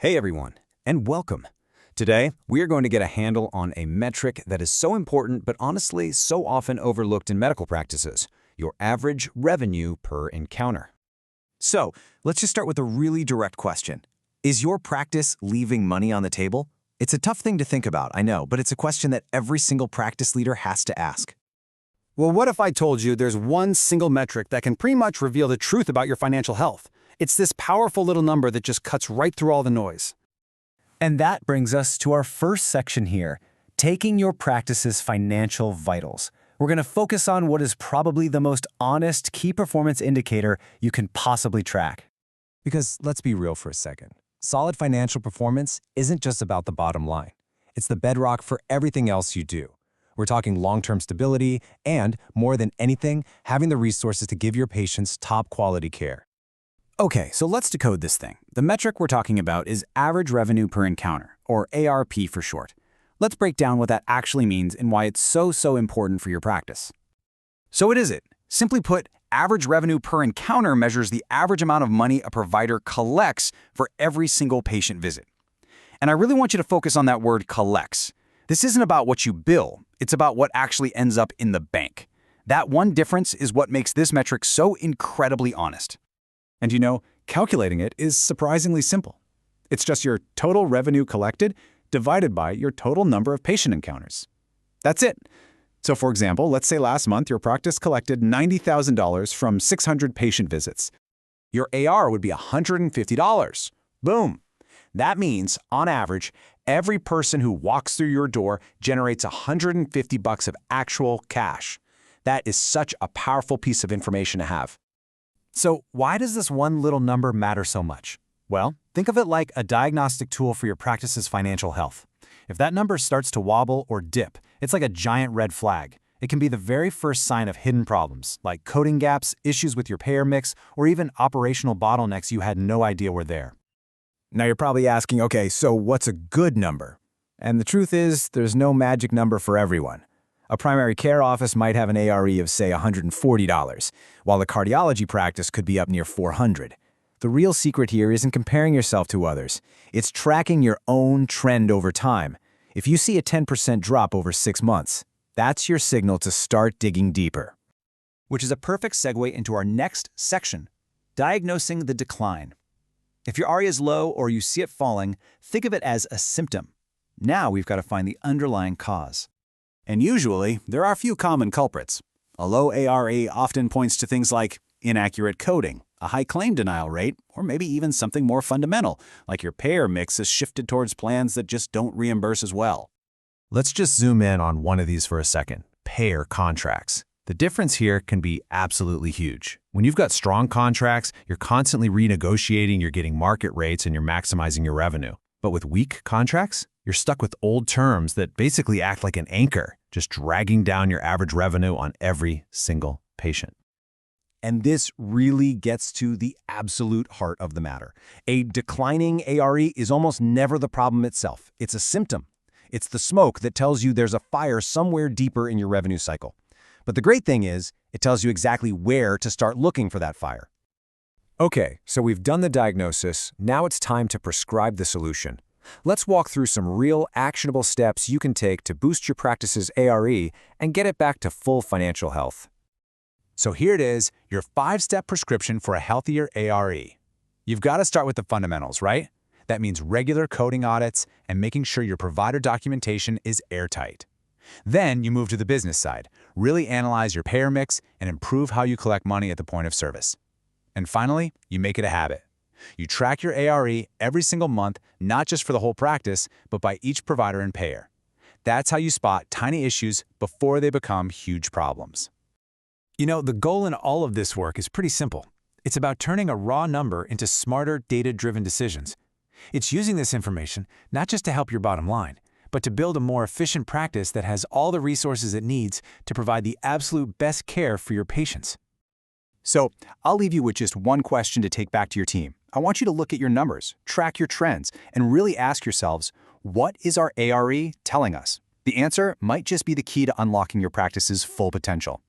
Hey everyone, and welcome. Today, we are going to get a handle on a metric that is so important but honestly so often overlooked in medical practices, your average revenue per encounter. So, let's just start with a really direct question. Is your practice leaving money on the table? It's a tough thing to think about, I know, but it's a question that every single practice leader has to ask. Well, what if I told you there's one single metric that can pretty much reveal the truth about your financial health? It's this powerful little number that just cuts right through all the noise. And that brings us to our first section here, taking your practice's financial vitals. We're going to focus on what is probably the most honest key performance indicator you can possibly track. Because let's be real for a second. Solid financial performance isn't just about the bottom line. It's the bedrock for everything else you do. We're talking long-term stability and, more than anything, having the resources to give your patients top-quality care. Okay, so let's decode this thing. The metric we're talking about is average revenue per encounter, or ARP for short. Let's break down what that actually means and why it's so important for your practice. So what is it? Simply put, average revenue per encounter measures the average amount of money a provider collects for every single patient visit. And I really want you to focus on that word collects. This isn't about what you bill, it's about what actually ends up in the bank. That one difference is what makes this metric so incredibly honest. And you know, calculating it is surprisingly simple. It's just your total revenue collected divided by your total number of patient encounters. That's it. So for example, let's say last month your practice collected $90,000 from 600 patient visits. Your AR would be $150. Boom. That means, on average, every person who walks through your door generates $150 of actual cash. That is such a powerful piece of information to have. So why does this one little number matter so much? Well, think of it like a diagnostic tool for your practice's financial health. If that number starts to wobble or dip, it's like a giant red flag. It can be the very first sign of hidden problems, like coding gaps, issues with your payer mix, or even operational bottlenecks you had no idea were there. Now you're probably asking, okay, so what's a good number? And the truth is, there's no magic number for everyone. A primary care office might have an ARE of, say, $140, while a cardiology practice could be up near $400. The real secret here isn't comparing yourself to others. It's tracking your own trend over time. If you see a 10% drop over 6 months, that's your signal to start digging deeper. Which is a perfect segue into our next section, diagnosing the decline. If your ARIA is low or you see it falling, think of it as a symptom. Now we've got to find the underlying cause. And usually, there are a few common culprits. A low ARE often points to things like inaccurate coding, a high claim denial rate, or maybe even something more fundamental, like your payer mix is shifted towards plans that just don't reimburse as well. Let's just zoom in on one of these for a second, payer contracts. The difference here can be absolutely huge. When you've got strong contracts, you're constantly renegotiating, you're getting market rates, and you're maximizing your revenue. But with weak contracts, you're stuck with old terms that basically act like an anchor, just dragging down your average revenue on every single patient. And this really gets to the absolute heart of the matter. A declining ARE is almost never the problem itself. It's a symptom. It's the smoke that tells you there's a fire somewhere deeper in your revenue cycle. But the great thing is, it tells you exactly where to start looking for that fire. Okay, so we've done the diagnosis. Now it's time to prescribe the solution. Let's walk through some real, actionable steps you can take to boost your practice's ARE and get it back to full financial health. So here it is, your 5-step prescription for a healthier ARE. You've got to start with the fundamentals, right? That means regular coding audits and making sure your provider documentation is airtight. Then you move to the business side, really analyze your payer mix and improve how you collect money at the point of service. And finally, you make it a habit. You track your ARE every single month, not just for the whole practice, but by each provider and payer. That's how you spot tiny issues before they become huge problems. You know, the goal in all of this work is pretty simple. It's about turning a raw number into smarter, data-driven decisions. It's using this information not just to help your bottom line, but to build a more efficient practice that has all the resources it needs to provide the absolute best care for your patients. So, I'll leave you with just one question to take back to your team. I want you to look at your numbers, track your trends, and really ask yourselves, what is our ARE telling us? The answer might just be the key to unlocking your practice's full potential.